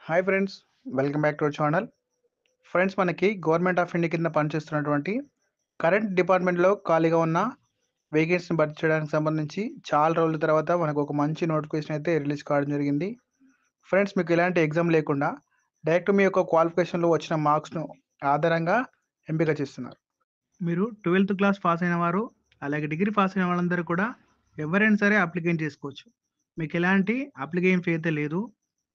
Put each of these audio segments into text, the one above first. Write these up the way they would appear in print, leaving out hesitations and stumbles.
Hi friends, welcome back to our channel. Friends, మనకి government of India కింద పనిచేస్తున్నటువంటి current డిపార్ట్మెంట్లో ఖాళీగా ఉన్న వేకెన్సీని భర్తీ చేయడానికి సంబంధించి చాలా రోజుల తర్వాత మనకు ఒక మంచి నోటిఫికేషన్ అయితే రిలీజ్ కావడం జరిగింది. ఫ్రెండ్స్, మీకు ఎలాంటి ఎగ్జామ్ లేకుండా డైరెక్ట్ మీ యొక్క క్వాలిఫికేషన్లో వచ్చిన మార్క్స్ను ఆధారంగా ఎంపిక చేస్తున్నారు. మీరు 12th క్లాస్ పాస్ అయిన వారు, అలాగే డిగ్రీ పాస్ అయిన వాళ్ళందరూ కూడా ఎవరైనా సరే అప్లికేషన్ చేసుకోవచ్చు. మీకు ఎలాంటి అప్లికేషన్ ఫీ అయితే లేదు.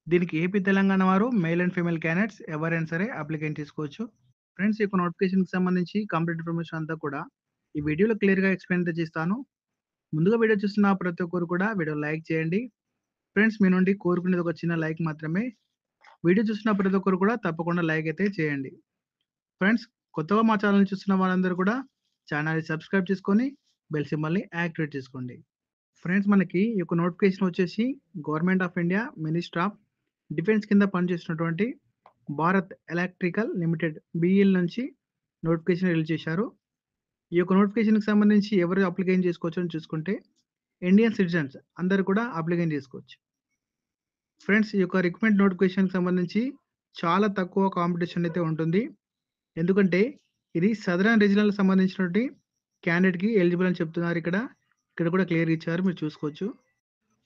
దీనికి ఏపీ తెలంగాణ వారు మేల్ అండ్ ఫీమేల్ క్యాండిడేట్స్ ఎవరైనా సరే అప్లికేషన్ చేసుకోవచ్చు. ఫ్రెండ్స్, ఈ యొక్క నోటిఫికేషన్కి సంబంధించి కంప్లీట్ ఇన్ఫర్మేషన్ అంతా కూడా ఈ వీడియోలో క్లియర్గా ఎక్స్ప్లెయిన్ అయితే చేస్తాను. ముందుగా వీడియో చూస్తున్న ప్రతి ఒక్కరు కూడా వీడియో లైక్ చేయండి. ఫ్రెండ్స్, మీ నుండి కోరుకునేది ఒక చిన్న లైక్ మాత్రమే. వీడియో చూస్తున్న ప్రతి ఒక్కరు కూడా తప్పకుండా లైక్ అయితే చేయండి. ఫ్రెండ్స్, కొత్తగా మా ఛానల్ చూస్తున్న వాళ్ళందరూ కూడా ఛానల్ని సబ్స్క్రైబ్ చేసుకొని బెల్ సింబల్ని యాక్టివేట్ చేసుకోండి. ఫ్రెండ్స్, మనకి ఈ యొక్క నోటిఫికేషన్ వచ్చేసి government of India minister of defence కింద పనిచేస్తున్నటువంటి భారత్ ఎలక్ట్రికల్ లిమిటెడ్ బిఈఎల్ నుంచి నోటిఫికేషన్ రిలీజ్ చేశారు. ఈ యొక్క నోటిఫికేషన్కి సంబంధించి ఎవరు అప్లికేషన్ చేసుకోవచ్చు అని చూసుకుంటే ఇండియన్ సిటిజన్స్ అందరూ కూడా అప్లికేషన్ చేసుకోవచ్చు. ఫ్రెండ్స్, ఈ యొక్క రిక్రూట్మెంట్ నోటిఫికేషన్కి సంబంధించి చాలా తక్కువ కాంపిటీషన్ అయితే ఉంటుంది. ఎందుకంటే ఇది సదరన్ రీజనల్ సంబంధించినటువంటి క్యాండిడేట్కి ఎలిజిబుల్ అని చెప్తున్నారు. ఇక్కడ కూడా క్లియర్ ఇచ్చారు, మీరు చూసుకోవచ్చు.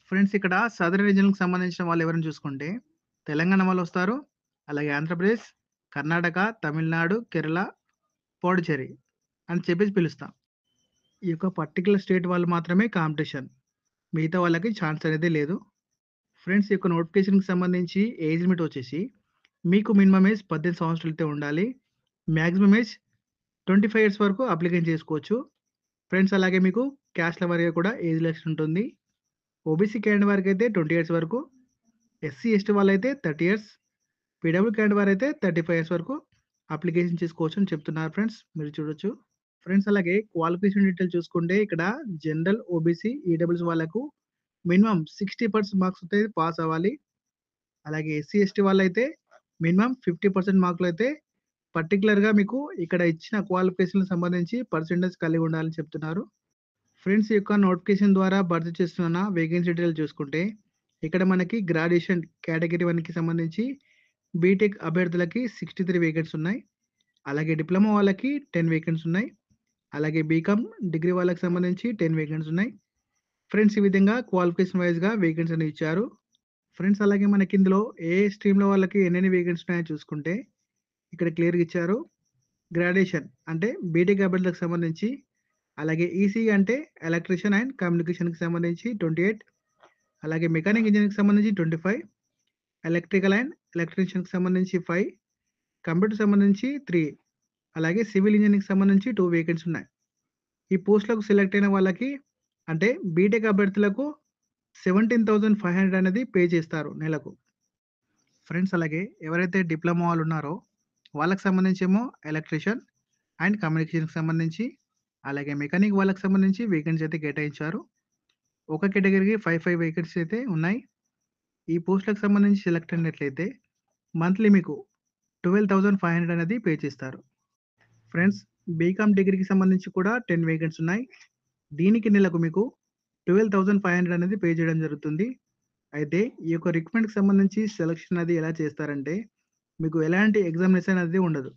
ఫ్రెండ్స్, ఇక్కడ సదరన్ రీజన్కి సంబంధించిన వాళ్ళు ఎవరైనా చూసుకుంటే తెలంగాణ వాళ్ళు వస్తారు, అలాగే ఆంధ్రప్రదేశ్, కర్ణాటక, తమిళనాడు, కేరళ, పాండిచ్చేరి అని చెప్పేసి పిలుస్తాం. ఈ యొక్క పర్టికులర్ స్టేట్ వాళ్ళు మాత్రమే కాంపిటీషన్, మిగతా వాళ్ళకి ఛాన్స్ అనేది లేదు. ఫ్రెండ్స్, ఈ యొక్క నోటిఫికేషన్కి సంబంధించి ఏజ్ లిమిట్ వచ్చేసి మీకు మినిమం ఏజ్ 18 సంవత్సరాలు అయితే ఉండాలి. మ్యాక్సిమం ఏజ్ 25 ఇయర్స్ వరకు అప్లికేషన్ చేసుకోవచ్చు. ఫ్రెండ్స్, అలాగే మీకు క్యాస్ట్ల వారీగా కూడా ఏజ్ రిలాక్సేషన్ ఉంటుంది. ఓబీసీ క్యాండిడేట్ వారికి అయితే 20 ఇయర్స్ వరకు, ఎస్సీ ఎస్టీ వాళ్ళైతే 30 ఇయర్స్, పీడబ్ల్యూ క్యాండిడేట్ వారు అయితే 35 ఇయర్స్ వరకు అప్లికేషన్ చేసుకోవచ్చు అని చెప్తున్నారు. ఫ్రెండ్స్, మీరు చూడొచ్చు. ఫ్రెండ్స్, అలాగే క్వాలిఫికేషన్ డీటెయిల్ చూసుకుంటే ఇక్కడ జనరల్, ఓబీసీ, ఈడబ్ల్యూఎస్ వాళ్ళకు మినిమం 60% మార్క్స్ అయితే పాస్ అవ్వాలి. అలాగే ఎస్సీ ఎస్టీ వాళ్ళైతే మినిమం 50% మార్కులు అయితే పర్టికులర్గా మీకు ఇక్కడ ఇచ్చిన క్వాలిఫికేషన్ సంబంధించి పర్సెంటేజ్ కలిగి ఉండాలని చెప్తున్నారు. ఫ్రెండ్స్, ఈ యొక్క నోటిఫికేషన్ ద్వారా భర్తీ చేస్తున్న వేకెన్సీ డీటెయిల్ చూసుకుంటే ఇక్కడ మనకి గ్రాడ్యుయేషన్ కేటగిరీ 1కి సంబంధించి బీటెక్ అభ్యర్థులకి 63 వేకెన్సీ ఉన్నాయి. అలాగే డిప్లొమా వాళ్ళకి 10 వేకెన్సీ ఉన్నాయి. అలాగే బీకామ్ డిగ్రీ వాళ్ళకి సంబంధించి 10 వేకెన్సీ ఉన్నాయి. ఫ్రెండ్స్, ఈ విధంగా క్వాలిఫికేషన్ వైజ్గా వేకెన్సీ అని ఇచ్చారు. ఫ్రెండ్స్, అలాగే మనకి ఇందులో ఏ స్ట్రీమ్లో వాళ్ళకి ఎన్ని వేకెన్సీ ఉన్నాయో చూసుకుంటే ఇక్కడ క్లియర్గా ఇచ్చారు. గ్రాడ్యుయేషన్ అంటే బీటెక్ అభ్యర్థులకు సంబంధించి, అలాగే ఈసీ అంటే ఎలక్ట్రీషియన్ అండ్ కమ్యూనికేషన్కి సంబంధించి 28, అలాగే మెకానిక్ ఇంజనీరింగ్కి సంబంధించి 25, ఎలక్ట్రికల్ అండ్ ఎలక్ట్రీషియన్కి సంబంధించి 5, కంప్యూటర్ సంబంధించి 3, అలాగే సివిల్ ఇంజనీరింగ్కి సంబంధించి 2 వేకెన్సీ ఉన్నాయి. ఈ పోస్టులకు సెలెక్ట్ అయిన వాళ్ళకి అంటే బీటెక్ అభ్యర్థులకు 17,500 అనేది పే చేస్తారు నెలకు. ఫ్రెండ్స్, అలాగే ఎవరైతే డిప్లొమా వాళ్ళు ఉన్నారో వాళ్ళకి సంబంధించేమో ఎలక్ట్రీషియన్ అండ్ కమ్యూనికేషన్కి సంబంధించి, అలాగే మెకానిక్ వాళ్ళకి సంబంధించి వేకెన్సీ అయితే కేటాయించారు. ఒక కేటగిరీకి 5 వేకెన్సీ అయితే ఉన్నాయి. ఈ పోస్టులకు సంబంధించి సెలెక్ట్ అయినట్లయితే మంత్లీ మీకు 12,500 అనేది పే చేస్తారు. ఫ్రెండ్స్, బీకామ్ డిగ్రీకి సంబంధించి కూడా 10 వేకెన్సీ ఉన్నాయి. దీనికి నెలకు మీకు 12,500 అనేది పే చేయడం జరుగుతుంది. అయితే ఈ యొక్క రిక్రూట్మెంట్కి సంబంధించి సెలక్షన్ అది ఎలా చేస్తారంటే మీకు ఎలాంటి ఎగ్జామినేషన్ అనేది ఉండదు.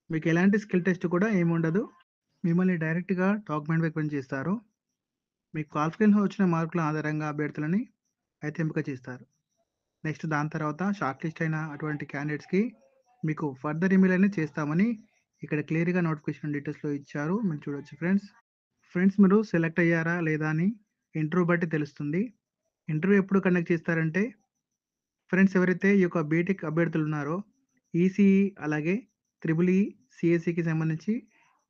మీకు ఎలాంటి స్కిల్ టెస్ట్ కూడా ఏమి ఉండదు. మిమ్మల్ని డైరెక్ట్గా డాక్యుమెంట్ వెరిఫికేషన్ చేస్తారు. మీకు క్వాలిఫికేషన్ వచ్చిన మార్కుల ఆధారంగా అభ్యర్థులని అయితే ఎంపిక చేస్తారు. నెక్స్ట్ దాని తర్వాత షార్ట్ లిస్ట్ అయిన అటువంటి క్యాండిడేట్స్కి మీకు ఫర్దర్ ఈమెయిల్ అనేది చేస్తామని ఇక్కడ క్లియర్గా నోటిఫికేషన్ డీటెయిల్స్లో ఇచ్చారు, మీరు చూడొచ్చు. ఫ్రెండ్స్, మీరు సెలెక్ట్ అయ్యారా లేదా అని ఇంటర్వ్యూ బట్టి తెలుస్తుంది. ఇంటర్వ్యూ ఎప్పుడు కండక్ట్ చేస్తారంటే ఫ్రెండ్స్, ఎవరైతే ఈ యొక్క బీటెక్ అభ్యర్థులు ఉన్నారో ఈసీఈ, అలాగే త్రిబుల్ ఈ, సిఎస్సికి సంబంధించి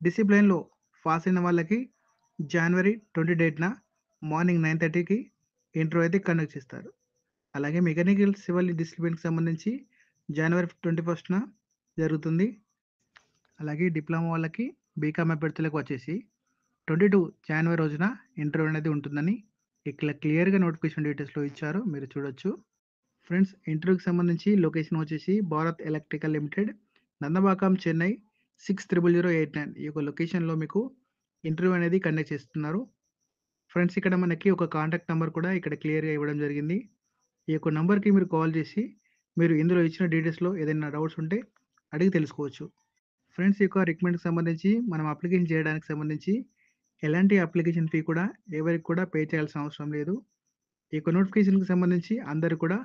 డిసిప్లైన్లో పాస్ అయిన వాళ్ళకి జనవరి 28న మార్నింగ్ 9:30కి ఇంటర్వ్యూ అయితే కండక్ట్ చేస్తారు. అలాగే మెకానికల్ సివిల్ డిసిప్లిన్కి సంబంధించి జనవరి 21న జరుగుతుంది. అలాగే డిప్లొమా వాళ్ళకి బీకామ్ అభ్యర్థులకు వచ్చేసి 22 జనవరి రోజున ఇంటర్వ్యూ అనేది ఉంటుందని ఇక్కడ క్లియర్గా నోటిఫికేషన్ డీటెయిల్స్లో ఇచ్చారు, మీరు చూడొచ్చు. ఫ్రెండ్స్, ఇంటర్వ్యూకి సంబంధించి లొకేషన్ వచ్చేసి భారత్ ఎలక్ట్రికల్ లిమిటెడ్, నందబాకం, చెన్నై 600089 ఈ యొక్క లొకేషన్లో మీకు ఇంటర్వ్యూ అనేది కండక్ట్ చేస్తున్నారు. ఫ్రెండ్స్, ఇక్కడ మనకి ఒక కాంటాక్ట్ నెంబర్ కూడా ఇక్కడ క్లియర్గా ఇవ్వడం జరిగింది. ఈ యొక్క నెంబర్కి మీరు కాల్ చేసి మీరు ఇందులో ఇచ్చిన డీటెయిల్స్‌లో ఏదైనా డౌట్స్ ఉంటే అడిగి తెలుసుకోవచ్చు. ఫ్రెండ్స్, ఈ యొక్క రికమెండ్‌కి సంబంధించి మనం అప్లికేషన్ చేయడానికి సంబంధించి ఎలాంటి అప్లికేషన్ ఫీ కూడా ఎవరికి కూడా పే చేయాల్సిన అవసరం లేదు. ఈ యొక్క నోటిఫికేషన్‌కి సంబంధించి అందరూ కూడా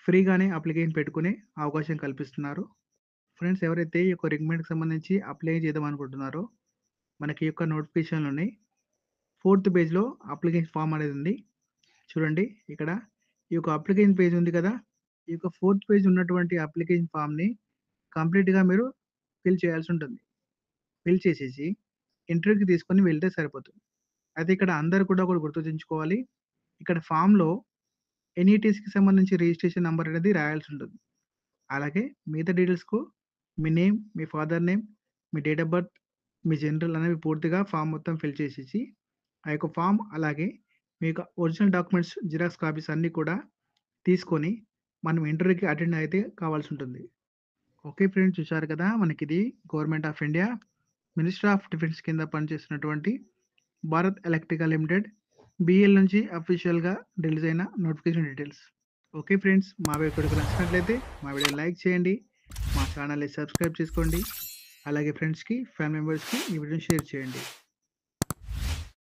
ఫ్రీగానే అప్లికేషన్ పెట్టుకునే అవకాశం కల్పిస్తున్నారు. ఫ్రెండ్స్, ఎవరైతే ఈ యొక్క రికమెండ్‌కి సంబంధించి అప్లై చేద్దాం అనుకుంటున్నారో మనకి ఈ యొక్క నోటిఫికేషన్‌లోని ఫోర్త్ పేజ్‌లో అప్లికేషన్ ఫార్మ్ అనేది ఉంది. చూడండి ఇక్కడ ఈ యొక్క అప్లికేషన్ పేజ్ ఉంది కదా! ఈ యొక్క ఫోర్త్ పేజ్ ఉన్నటువంటి అప్లికేషన్ ఫార్మ్‌ని కంప్లీట్‌గా మీరు ఫిల్ చేయాల్సి ఉంటుంది. ఫిల్ చేసేసి ఇంటర్వ్యూకి తీసుకొని వెళ్తే సరిపోతుంది. అయితే ఇక్కడ అందరూ కూడా ఒకటి గుర్తుంచుకోవాలి. ఇక్కడ ఫార్మ్‌లో ఎన్‌ఈటీసీకి సంబంధించి రిజిస్ట్రేషన్ నంబర్ అనేది రాయాల్సి ఉంటుంది. అలాగే మిగతా డీటెయిల్స్‌కు మీ నేమ్, మీ ఫాదర్ నేమ్, మీ డేట్ ఆఫ్ బర్త్, మీ జెండర్ అనేవి పూర్తిగా ఫార్మ్ మొత్తం ఫిల్ చేసేసి, ఆ యొక్క ఫార్మ్ అలాగే మీ యొక్క ఒరిజినల్ డాక్యుమెంట్స్ జిరాక్స్ కాపీస్ అన్నీ కూడా తీసుకొని మనం ఇంటర్వ్యూకి అటెండ్ అయితే కావాల్సి ఉంటుంది. ఓకే ఫ్రెండ్స్, చూశారు కదా! మనకిది government of India ministry of defence కింద పనిచేస్తున్నటువంటి భారత్ ఎలక్ట్రికల్ లిమిటెడ్ బీఎల్ నుంచి అఫీషియల్‌గా రిలీజ్ అయిన నోటిఫికేషన్ డీటెయిల్స్. ఓకే ఫ్రెండ్స్, మా వీడియో కనుక నచ్చినట్లయితే మా వీడియోని లైక్ చేయండి. మా ఛానల్‌ని సబ్స్క్రైబ్ చేసుకోండి. అలాగే ఫ్రెండ్స్‌కి, ఫ్యామిలీ మెంబర్స్‌కి ఈ వీడియోని షేర్ చేయండి.